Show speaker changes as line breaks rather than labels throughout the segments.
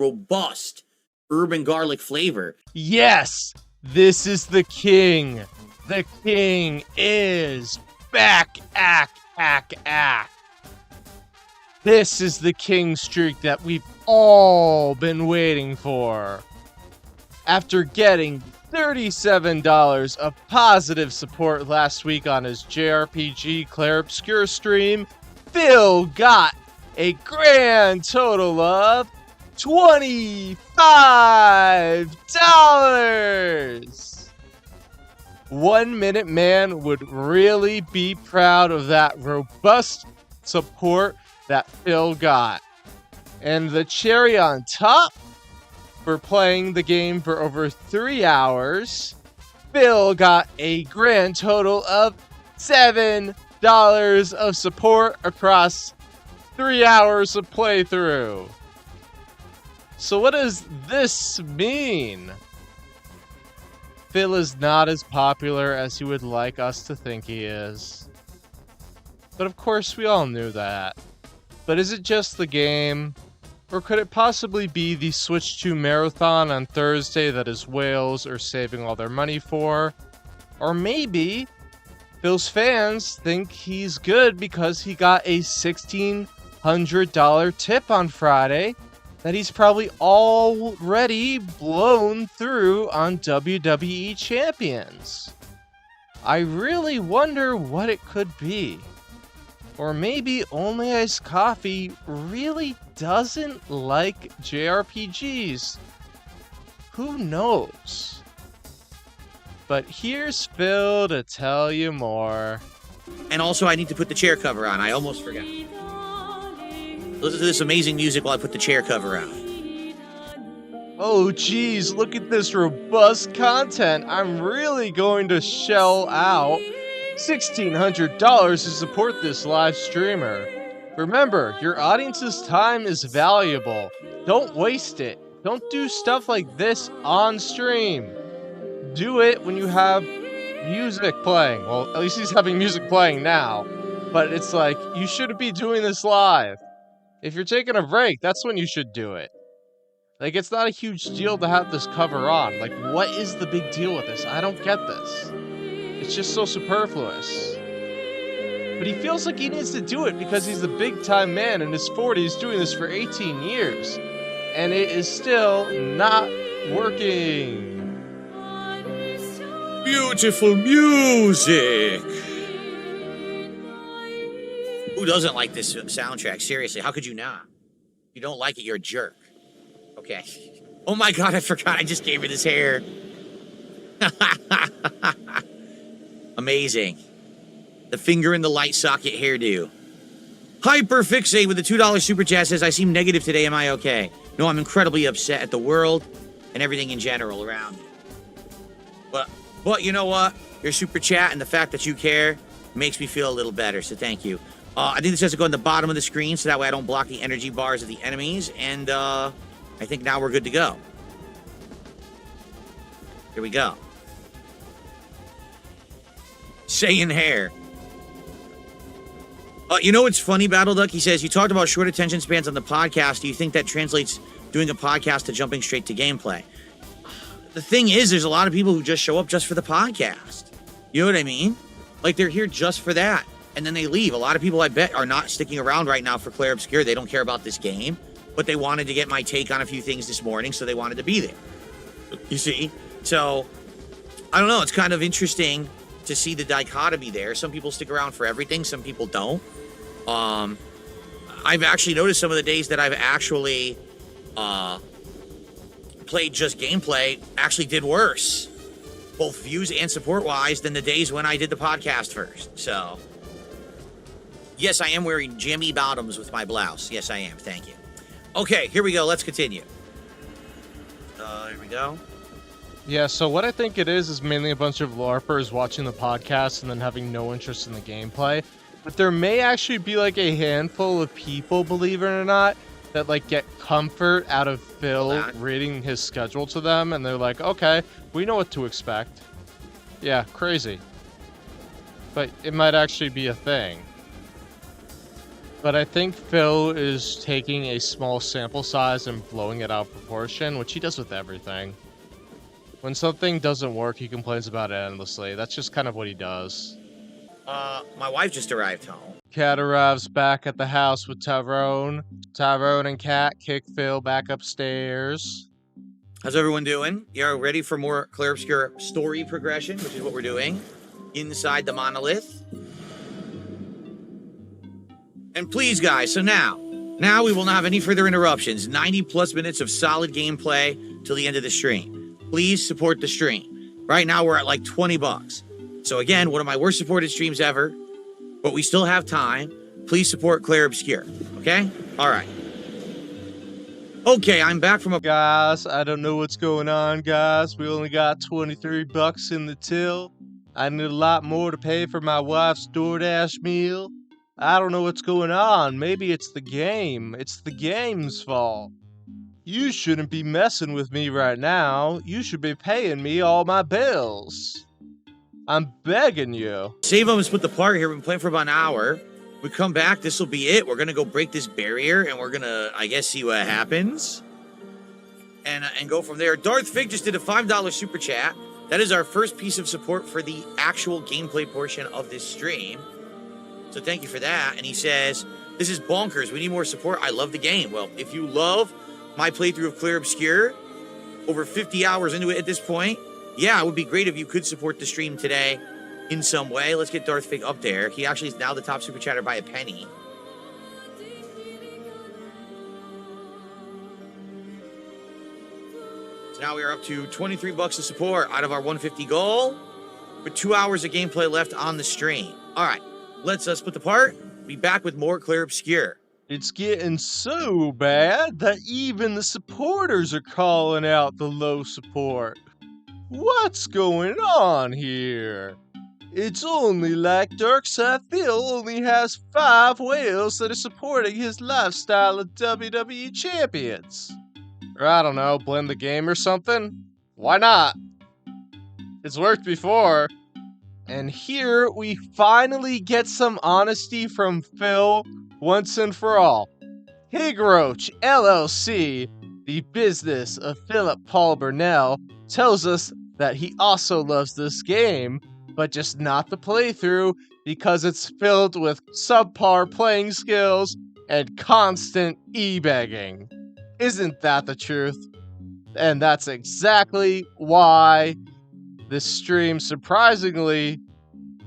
robust urban garlic flavor.
Yes, this is the king. The king is back. This is the king streak that we've all been waiting for. After getting $37 of positive support last week on his JRPG Clair Obscur stream, Phil got a grand total of $25. 1 Minute Man would really be proud of that robust support that Phil got. And the cherry on top, for playing the game for over 3 hours, Phil got a grand total of $7 of support across 3 hours of playthrough. So what does this mean? Phil is not as popular as he would like us to think he is. But of course we all knew that. But is it just the game? Or could it possibly be the Switch 2 marathon on Thursday that his whales are saving all their money for? Or maybe Phil's fans think he's good because he got a $1,600 tip on Friday that he's probably already blown through on WWE Champions. I really wonder what it could be. Or maybe Only Iced Coffee really doesn't like JRPGs. Who knows? But here's Phil to tell you more.
And also, I need to put the chair cover on. I almost forgot. Listen to this amazing music while I put the chair cover on.
Oh geez, look at this robust content. I'm really going to shell out $1,600 to support this live streamer. Remember, your audience's time is valuable. Don't waste it. Don't do stuff like this on stream. Do it when you have music playing. Well, at least he's having music playing now. But it's like, you shouldn't be doing this live. If you're taking a break, that's when you should do it. Like, it's not a huge deal to have this cover on. Like, what is the big deal with this? I don't get this. It's just so superfluous. But he feels like he needs to do it because he's a big-time man in his 40s doing this for 18 years. And it is still not working.
Beautiful music! Who doesn't like this soundtrack? Seriously, how could you not? If you don't like it, you're a jerk. Okay. Oh my god, I forgot I just gave her this hair. Amazing. The finger in the light socket hairdo. Hyperfixate with the $2 super chat says, I seem negative today, am I okay? No, I'm incredibly upset at the world and everything in general around me. But you know what? Your super chat and the fact that you care makes me feel a little better, so thank you. I think this has to go in the bottom of the screen so that way I don't block the energy bars of the enemies, and I think now we're good to go. Here we go. Saying hair. You know what's funny, Battle Duck? He says, you talked about short attention spans on the podcast. Do you think that translates doing a podcast to jumping straight to gameplay? The thing is, there's a lot of people who just show up just for the podcast. You know what I mean? Like, they're here just for that, and then they leave. A lot of people, I bet, are not sticking around right now for Clair Obscur. They don't care about this game, but they wanted to get my take on a few things this morning, so they wanted to be there. You see? So, I don't know. It's kind of interesting to see the dichotomy there. Some people stick around for everything. Some people don't. I've actually noticed some of the days that I've actually played just gameplay actually did worse, both views and support-wise, than the days when I did the podcast first. So, yes, I am wearing jammy bottoms with my blouse. Yes, I am. Thank you. Okay, here we go. Let's continue. Here we go.
Yeah, so what I think it is mainly a bunch of LARPers watching the podcast and then having no interest in the gameplay. But there may actually be like a handful of people, believe it or not, that like get comfort out of Phil reading his schedule to them, and they're like, okay, we know what to expect. Yeah, crazy. But it might actually be a thing. But I think Phil is taking a small sample size and blowing it out of proportion, which he does with everything. When something doesn't work, he complains about it endlessly. That's just kind of what he does.
My wife just arrived home.
Cat arrives back at the house with Tyrone. Tyrone and Cat kick Phil back upstairs.
How's everyone doing? You're ready for more Clair Obscur story progression, which is what we're doing inside the monolith. And please, guys, so now we will not have any further interruptions. 90 plus minutes of solid gameplay till the end of the stream. Please support the stream. Right now, we're at like $20. So again, one of my worst supported streams ever, but we still have time. Please support Clair Obscur, okay? All right. Okay, I'm back from a...
Guys, I don't know what's going on, guys. We only got 23 bucks in the till. I need a lot more to pay for my wife's DoorDash meal. I don't know what's going on. Maybe it's the game. It's the game's fault. You shouldn't be messing with me right now. You should be paying me all my bills. I'm begging you.
Save them and split the part here. We've been playing for about an hour. We come back, this will be it. We're gonna go break this barrier, and we're gonna, I guess, see what happens, and go from there. Darth Fig just did a $5 super chat. That is our first piece of support for the actual gameplay portion of this stream. So thank you for that. And he says, "This is bonkers. We need more support. I love the game." Well, if you love my playthrough of Clair Obscur, over 50 hours into it at this point, yeah, it would be great if you could support the stream today in some way. Let's get Darth Fig up there. He actually is now the top super chatter by a penny. So now we are up to 23 bucks of support out of our 150 goal, with 2 hours of gameplay left on the stream. All right, let's split the part. Be back with more Clair Obscur.
It's getting so bad that even the supporters are calling out the low support. What's going on here? It's only like Darkside Phil only has 5 whales that are supporting his lifestyle of WWE champions. Or I don't know, blend the game or something? Why not? It's worked before. And here we finally get some honesty from Phil once and for all. Higroach LLC, the business of Philip Paul Burnell, tells us that he also loves this game, but just not the playthrough because it's filled with subpar playing skills and constant e-begging. Isn't that the truth? And that's exactly why this stream surprisingly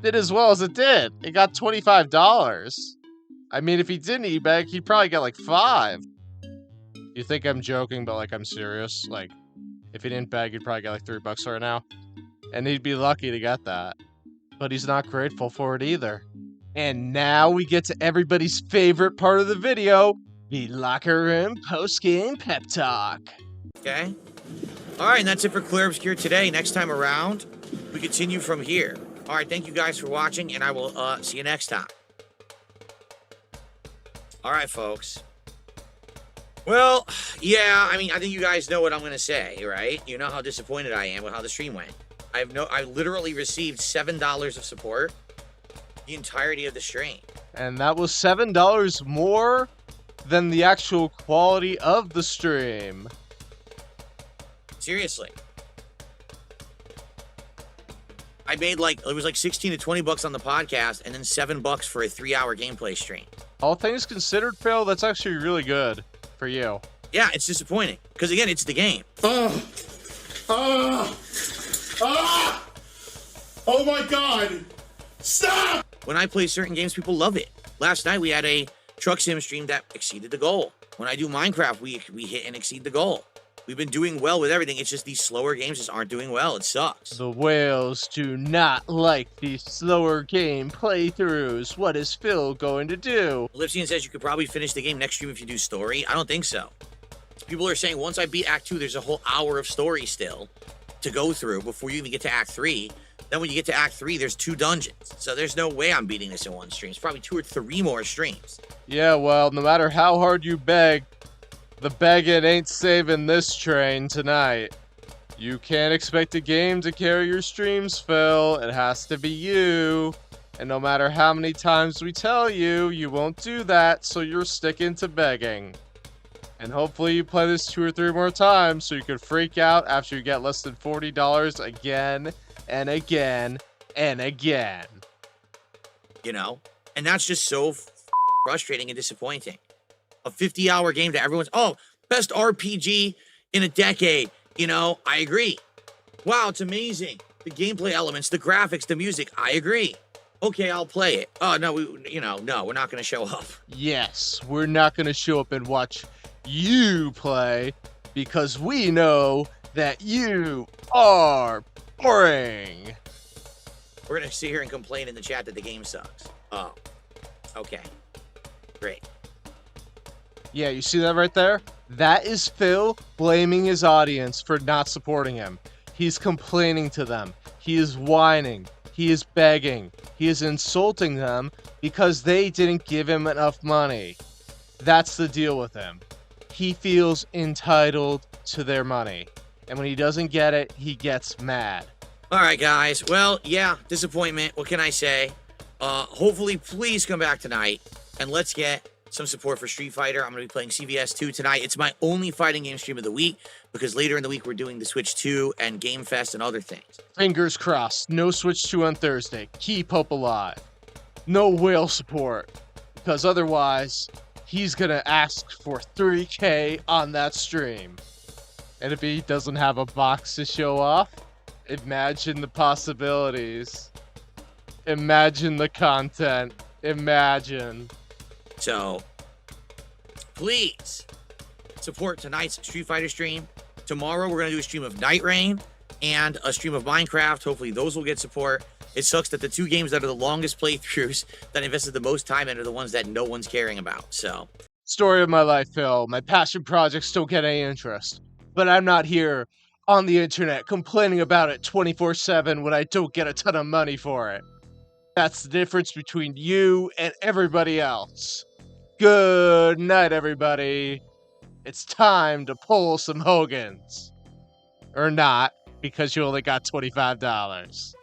did as well as it did. It got $25. I mean, if he didn't e-beg, he'd probably get like 5. You think I'm joking, but like I'm serious. Like, if he didn't beg, he'd probably get like $3 right now. And he'd be lucky to get that. But he's not grateful for it either. And now we get to everybody's favorite part of the video, the locker room post-game pep talk.
Okay. All right, and that's it for Clair Obscur today. Next time around, we continue from here. All right, thank you guys for watching, and I will see you next time. All right, folks. Well, yeah, I mean, I think you guys know what I'm going to say, right? You know how disappointed I am with how the stream went. I literally received $7 of support the entirety of the stream.
And that was $7 more than the actual quality of the stream.
Seriously. I made it was like 16 to 20 bucks on the podcast and then $7 for a 3-hour gameplay stream.
All things considered, Phil, that's actually really good for you.
Yeah, it's disappointing. Because again, it's the game.
Oh my god! Stop!
When I play certain games, people love it. Last night, we had a truck sim stream that exceeded the goal. When I do Minecraft, we hit and exceed the goal. We've been doing well with everything. It's just these slower games just aren't doing well. It sucks.
The whales do not like these slower game playthroughs. What is Phil going to do?
Lipsian says you could probably finish the game next stream if you do story. I don't think so. People are saying once I beat Act 2, there's a whole hour of story still to go through before you even get to Act 3. Then when you get to Act 3, there's 2 dungeons. So there's no way I'm beating this in one stream. It's probably 2 or 3 more streams.
Yeah, well, no matter how hard you beg, the begging ain't saving this train tonight. You can't expect a game to carry your streams, Phil. It has to be you. And no matter how many times we tell you, you won't do that, so you're sticking to begging. And hopefully you play this 2 or 3 more times so you can freak out after you get less than $40 again and again and again.
You know? And that's just so frustrating and disappointing. A 50-hour game that everyone's, oh, best RPG in a decade. You know, I agree. Wow, it's amazing. The gameplay elements, the graphics, the music, I agree. Okay, I'll play it. Oh, no, no, we're not going to show up.
Yes, we're not going to show up and watch you play because we know that you are boring.
We're going to sit here and complain in the chat that the game sucks. Oh, okay. Great.
Yeah, you see that right there? That is Phil blaming his audience for not supporting him. He's complaining to them. He is whining. He is begging. He is insulting them because they didn't give him enough money. That's the deal with him. He feels entitled to their money. And when he doesn't get it, he gets mad.
All right, guys. Well, yeah, disappointment. What can I say? Hopefully, please come back tonight and let's get some support for Street Fighter. I'm going to be playing CVS 2 tonight. It's my only fighting game stream of the week because later in the week we're doing the Switch 2 and Game Fest and other things.
Fingers crossed. No Switch 2 on Thursday. Keep hope alive. No whale support. Because otherwise, he's going to ask for $3K on that stream. And if he doesn't have a box to show off, imagine the possibilities. Imagine the content. Imagine.
So, please support tonight's Street Fighter stream. Tomorrow we're going to do a stream of Night Rain and a stream of Minecraft. Hopefully those will get support. It sucks that the 2 games that are the longest playthroughs that I invested the most time in are the ones that no one's caring about. So,
Story of my life, Phil. My passion projects don't get any interest. But I'm not here on the internet complaining about it 24/7 when I don't get a ton of money for it. That's the difference between you and everybody else. Good night, everybody. It's time to pull some Hogans. Or not, because you only got $25.